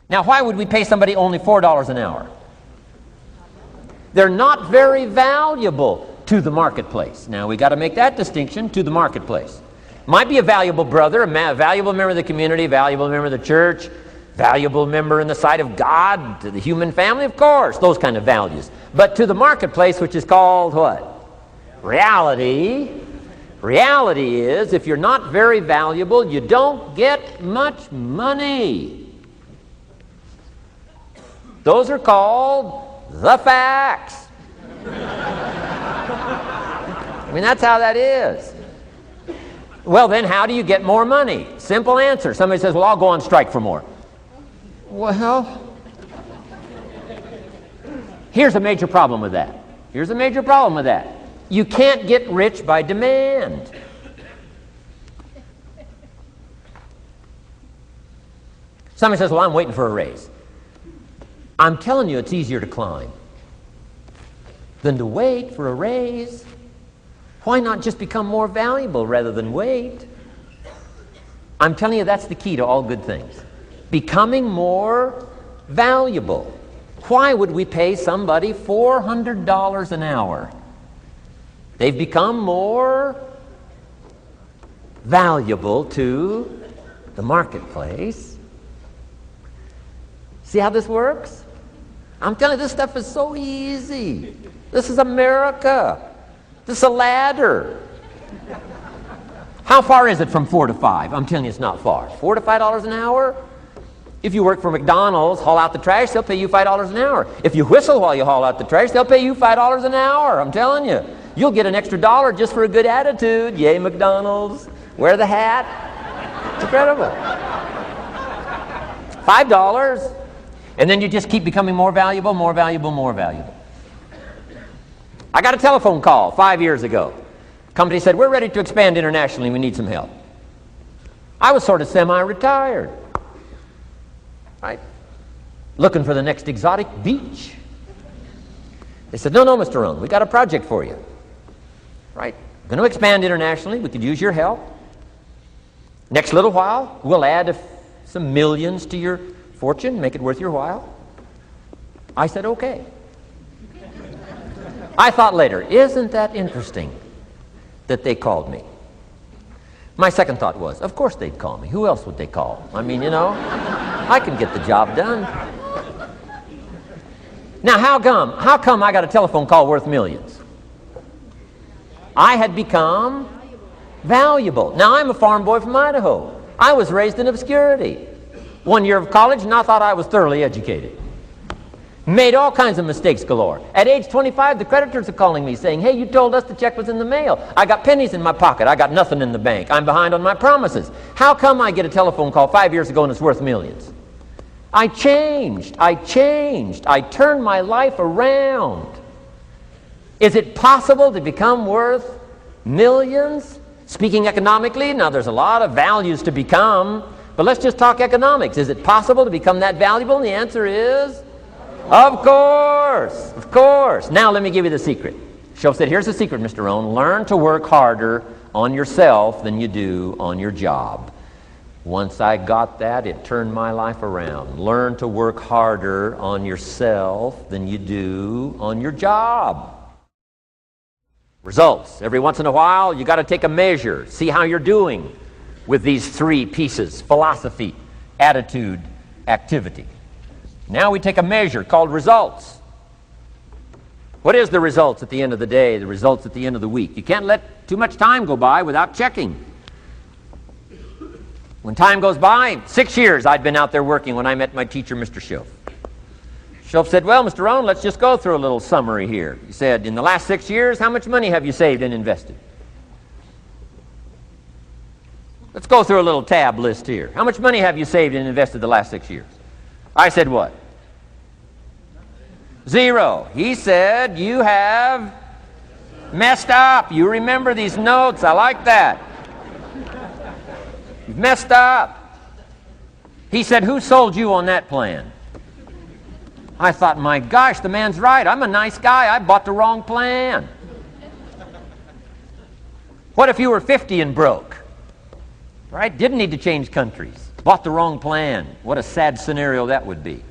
Now, why would we pay somebody only $4 an hour? They're not very valuable to the marketplace. Now, we got to make that distinction, to the marketplace. Might be a valuable brother, a valuable member of the community, a valuable member of the church, valuable member in the sight of God, to the human family, of course, those kind of values. But to the marketplace, which is called what? Reality. Reality is, if you're not very valuable, you don't get much money. Those are called the facts. I mean, that's how that is. Well, then how do you get more money? Simple answer. Somebody says, well, I'll go on strike for more. Well, here's a major problem with that. Here's a major problem with that. You can't get rich by demand. Somebody says, well, I'm waiting for a raise. I'm telling you, it's easier to climb than to wait for a raise. Why not just become more valuable rather than wait? I'm telling you, that's the key to all good things. Becoming more valuable. Why would we pay somebody $400 an hour? They've become more valuable to the marketplace. See how this works? I'm telling you, this stuff is so easy. This is America. This is a ladder. How far is it from 4 to 5? I'm telling you, it's not far. $4 to $5 an hour? If you work for McDonald's, haul out the trash, they'll pay you $5 an hour. If you whistle while you haul out the trash, they'll pay you $5 an hour. I'm telling you. You'll get an extra $1 just for a good attitude. Yay, McDonald's. Wear the hat. It's incredible. $5. And then you just keep becoming more valuable, more valuable, more valuable. I got a telephone call 5 years ago. Company said, we're ready to expand internationally. We need some help. I was sort of semi-retired. Right? Looking for the next exotic beach. They said, no, Mr. Rohn, we got a project for you. Right? We're going to expand internationally. We could use your help. Next little while, we'll add some millions to your fortune, make it worth your while. I said, okay. I thought later, isn't that interesting that they called me? My second thought was, of course they'd call me. Who else would they call? I mean, you know, I can get the job done. Now, how come I got a telephone call worth millions? I had become valuable. Now, I'm a farm boy from Idaho. I was raised in obscurity. 1 year of college, and I thought I was thoroughly educated. Made all kinds of mistakes galore. At age 25, the creditors are calling me saying, hey, you told us the check was in the mail. I got pennies in my pocket. I got nothing in the bank. I'm behind on my promises. How come I get a telephone call 5 years ago and it's worth millions? I changed. I turned my life around. Is it possible to become worth millions? Speaking economically, now there's a lot of values to become, but let's just talk economics. Is it possible to become that valuable? And the answer is, of course, of course. Now let me give you the secret. Shoaff said, here's the secret, Mr. Rohn. Learn to work harder on yourself than you do on your job. Once I got that, it turned my life around. Learn to work harder on yourself than you do on your job. Results. Every once in a while, you got to take a measure. See how you're doing with these three pieces: philosophy, attitude, activity. Now we take a measure called results. What is the results at the end of the day, the results at the end of the week? You can't let too much time go by without checking. When time goes by, 6 years I'd been out there working when I met my teacher, Mr. Shoaff. Shoaff said, well, Mr. Rohn, let's just go through a little summary here. He said, in the last 6 years, how much money have you saved and invested? Let's go through a little tab list here. How much money have you saved and invested the last 6 years? I said, what? 0. He said, you have messed up. You remember these notes. I like that. You've messed up. He said, who sold you on that plan? I thought, my gosh, the man's right. I'm a nice guy. I bought the wrong plan. What if you were 50 and broke? Right? Didn't need to change countries. bought the wrong plan. What a sad scenario that would be.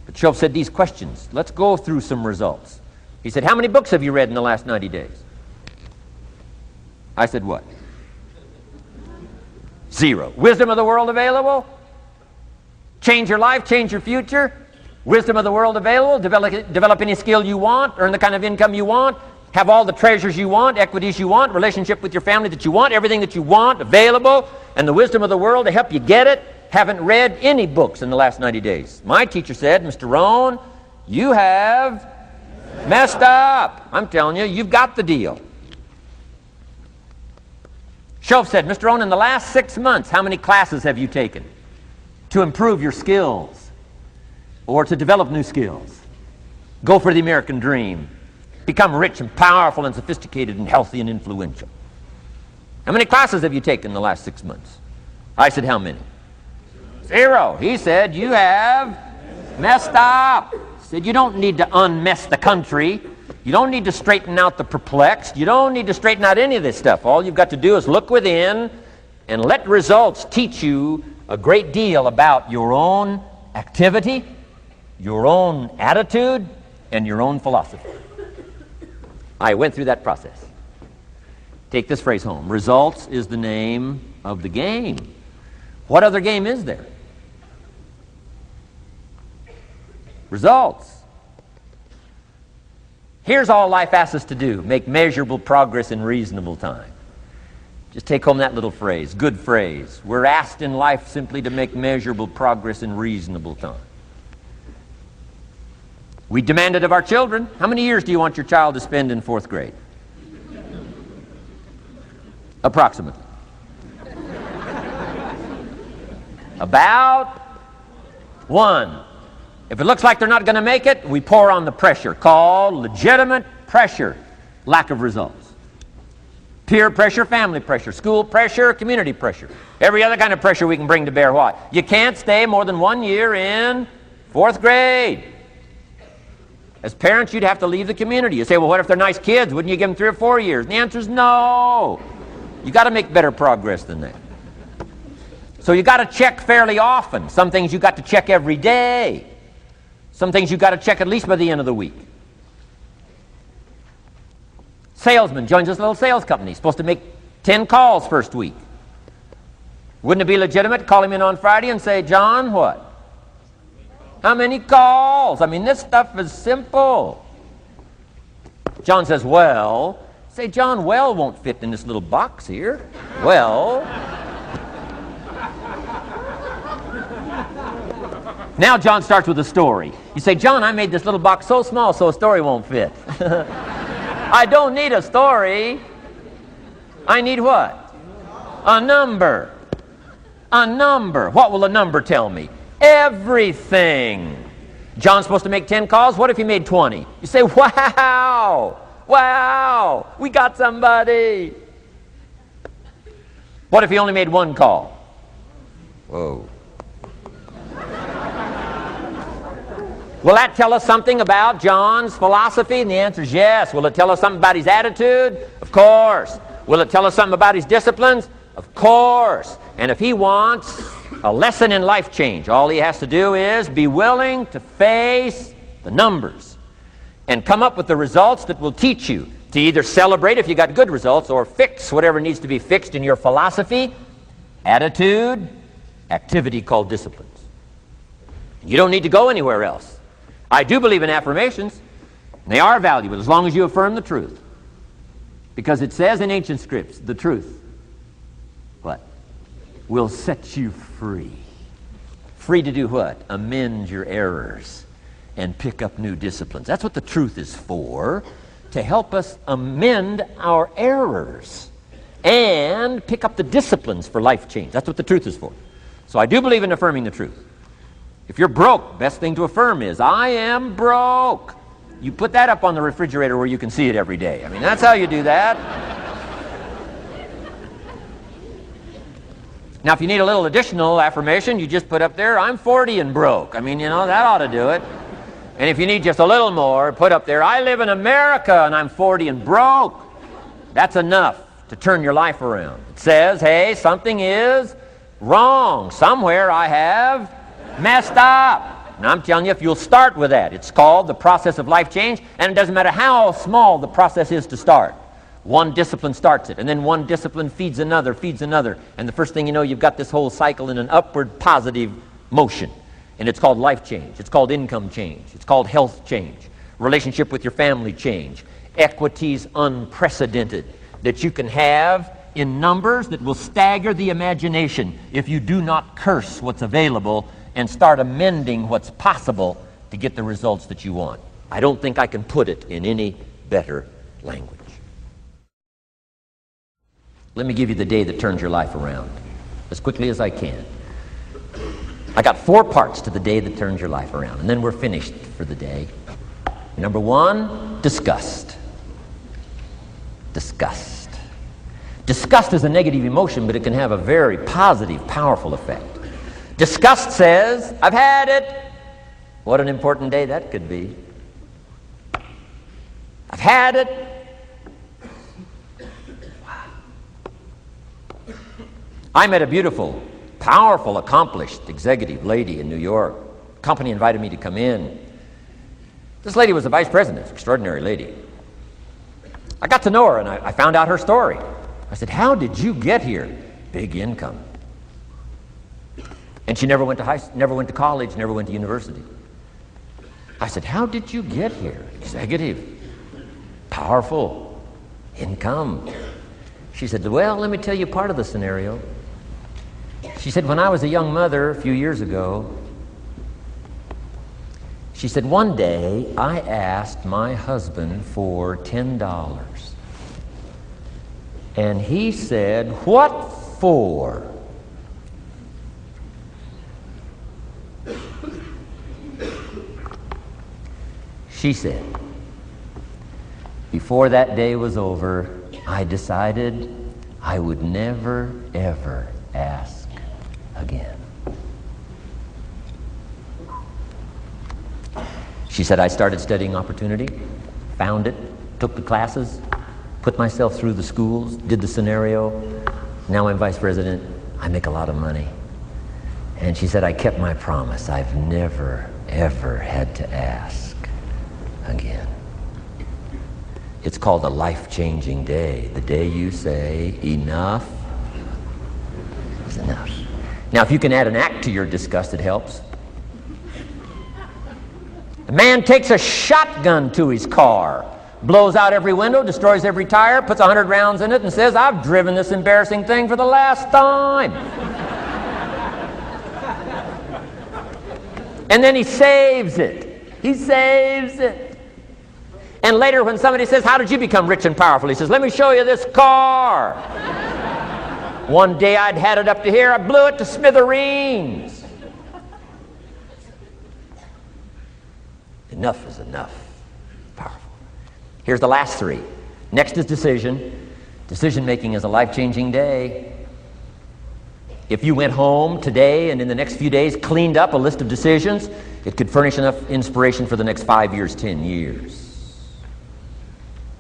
But Shoaff said these questions. Let's go through some results. He said, how many books have you read in the last 90 days? I said, what? 0. Wisdom of the world available? Change your life, change your future? Wisdom of the world available? Develop any skill you want, earn the kind of income you want, have all the treasures you want, equities you want, relationship with your family that you want, everything that you want available, and the wisdom of the world to help you get it. Haven't read any books in the last 90 days. My teacher said, Mr. Rohn, you have messed up. I'm telling you, you've got the deal. Shoaff said, Mr. Rohn, in the last 6 months, how many classes have you taken to improve your skills or to develop new skills? Go for the American dream. Become rich and powerful and sophisticated and healthy and influential. How many classes have you taken in the last 6 months? I said, how many? 0. He said, you have messed up. He said, you don't need to unmess the country. You don't need to straighten out the perplexed. You don't need to straighten out any of this stuff. All you've got to do is look within and let results teach you a great deal about your own activity, your own attitude, and your own philosophy. I went through that process. Take this phrase home. Results is the name of the game. What other game is there? Results. Here's all life asks us to do. Make measurable progress in reasonable time. Just take home that little phrase. Good phrase. We're asked in life simply to make measurable progress in reasonable time. We demand it of our children. How many years do you want your child to spend in 4th grade? Approximately. About 1. If it looks like they're not going to make it, we pour on the pressure, called legitimate pressure, lack of results. Peer pressure, family pressure, school pressure, community pressure. Every other kind of pressure we can bring to bear. What? You can't stay more than 1 year in 4th grade. As parents, you'd have to leave the community. You say, well, what if they're nice kids? Wouldn't you give them 3 or 4 years? And the answer is no. You got to make better progress than that. So you got to check fairly often. Some things you got to check every day. Some things you got to check at least by the end of the week. Salesman joins this little sales company. He's supposed to make 10 calls first week. Wouldn't it be legitimate to call him in on Friday and say, John, what? How many calls? I mean, this stuff is simple. John says, well. Say, John, well won't fit in this little box here. Well. Now John starts with a story. You say, John, I made this little box so small so a story won't fit. I don't need a story. I need what? A number. A number. What will a number tell me? Everything. John's supposed to make 10 calls. What if he made 20? You say, wow. Wow. We got somebody. What if he only made 1 call? Whoa. Will that tell us something about John's philosophy? And the answer is yes. Will it tell us something about his attitude? Of course. Will it tell us something about his disciplines? Of course. And if he wants a lesson in life change, all he has to do is be willing to face the numbers and come up with the results that will teach you to either celebrate if you got good results or fix whatever needs to be fixed in your philosophy, attitude, activity called disciplines. You don't need to go anywhere else. I do believe in affirmations. They are valuable as long as you affirm the truth. Because it says in ancient scripts, the truth, what? Will set you free. Free to do what? Amend your errors and pick up new disciplines. That's what the truth is for, to help us amend our errors and pick up the disciplines for life change. That's what the truth is for. So I do believe in affirming the truth. If you're broke, best thing to affirm is, I am broke. You put that up on the refrigerator where you can see it every day. I mean, that's how you do that. Now, if you need a little additional affirmation, you just put up there, I'm 40 and broke. I mean, you know, that ought to do it. And if you need just a little more, put up there, I live in America and I'm 40 and broke. That's enough to turn your life around. It says, hey, something is Wrong. Somewhere I have messed up. And I'm telling you, if you'll start with that, it's called the process of life change, and it doesn't matter how small the process is to start. One discipline starts it, and then one discipline feeds another, and the first thing you know, you've got this whole cycle in an upward positive motion. And it's called life change. It's called income change. It's called health change. Relationship with your family change. Equities unprecedented that you can have in numbers that will stagger the imagination if you do not curse what's available and start amending what's possible to get the results that you want. I don't think I can put it in any better language. Let me give you the day that turns your life around as quickly as I can. I got 4 parts to the day that turns your life around, and then we're finished for the day. Number 1, disgust. Disgust. Disgust is a negative emotion, but it can have a very positive, powerful effect. Disgust says, I've had it. What an important day that could be. I've had it. Wow. I met a beautiful, powerful, accomplished executive lady in New York. Company invited me to come in. This lady was a vice president, extraordinary lady. I got to know her and I found out her story. I said, how did you get here? Big income. And she never went to college, never went to university. I said, how did you get here? Executive, powerful, income. She said, well, let me tell you part of the scenario. She said, when I was a young mother a few years ago, she said, one day I asked my husband for $10. And he said, what for? She said, before that day was over, I decided I would never, ever ask again. She said, I started studying opportunity, found it, took the classes, put myself through the schools, did the scenario. Now I'm vice president. I make a lot of money. And she said, I kept my promise. I've never, ever had to ask again. It's called a life-changing day. The day you say, enough is enough. Now, if you can add an act to your disgust, it helps. A man takes a shotgun to his car, blows out every window, destroys every tire, puts 100 rounds in it, and says, I've driven this embarrassing thing for the last time. And then he saves it. He saves it. And later when somebody says, how did you become rich and powerful? He says, let me show you this car. One day I'd had it up to here, I blew it to smithereens. Enough is enough. Powerful. Here's the last 3. Next is decision. Decision making is a life-changing day. If you went home today and in the next few days cleaned up a list of decisions, it could furnish enough inspiration for the next 5 years, 10 years.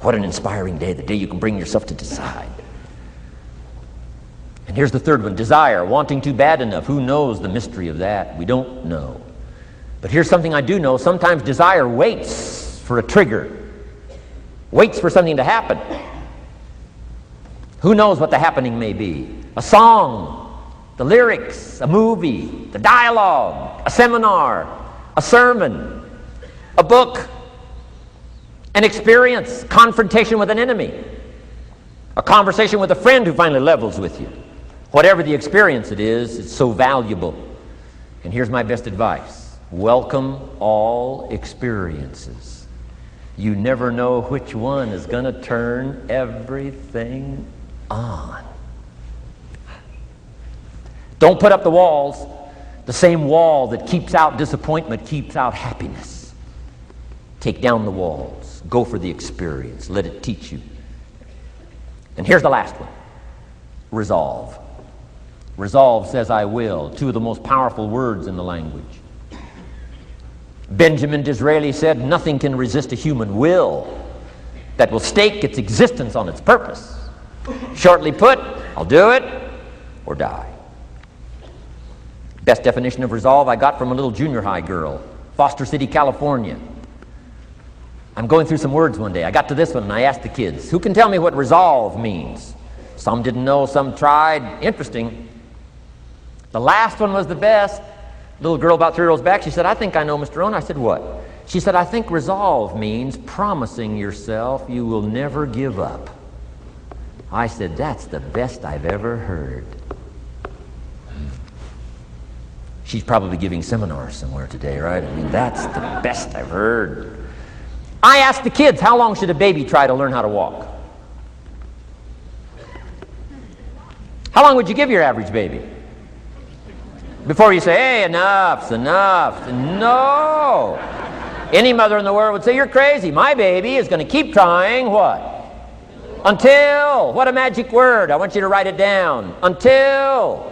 What an inspiring day, the day you can bring yourself to decide. And here's the 3rd one, desire, wanting too bad enough. Who knows the mystery of that? We don't know. But here's something I do know. Sometimes desire waits for a trigger, waits for something to happen. Who knows what the happening may be? A song, the lyrics, a movie, the dialogue, a seminar, a sermon, a book, an experience, confrontation with an enemy, a conversation with a friend who finally levels with you. Whatever the experience it is, it's so valuable. And here's my best advice. Welcome all experiences. You never know which one is going to turn everything on. Don't put up the walls. The same wall that keeps out disappointment keeps out happiness. Take down the walls. Go for the experience. Let it teach you. And here's the last one. Resolve. Resolve says I will. 2 of the most powerful words in the language. Benjamin Disraeli said, nothing can resist a human will that will stake its existence on its purpose. Shortly put, I'll do it or die. Best definition of resolve I got from a little junior high girl, Foster City, California. I'm going through some words one day. I got to this one and I asked the kids, who can tell me what resolve means? Some didn't know, some tried. Interesting. The last one was the best. Little girl about 3 rows back, she said, I think I know, Mr. Rohn. I said, what? She said, I think resolve means promising yourself you will never give up. I said, that's the best I've ever heard. She's probably giving seminars somewhere today, right? I mean, that's the best I've heard. I asked the kids, how long should a baby try to learn how to walk? How long would you give your average baby? Before you say, hey, enough's enough. No. Any mother in the world would say, you're crazy. My baby is going to keep trying what? Until. What a magic word. I want you to write it down. Until.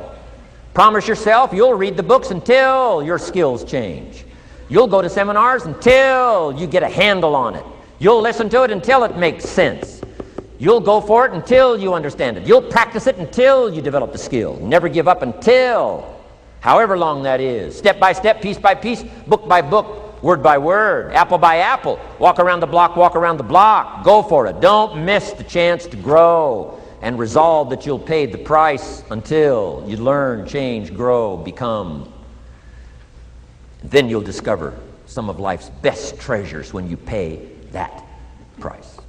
Promise yourself you'll read the books until your skills change. You'll go to seminars until you get a handle on it. You'll listen to it until it makes sense. You'll go for it until you understand it. You'll practice it until you develop the skill. Never give up until, however long that is. Step by step, piece by piece, book by book, word by word, apple by apple. Walk around the block, walk around the block. Go for it. Don't miss the chance to grow. And resolve that you'll pay the price until you learn, change, grow, become. Then you'll discover some of life's best treasures when you pay that price.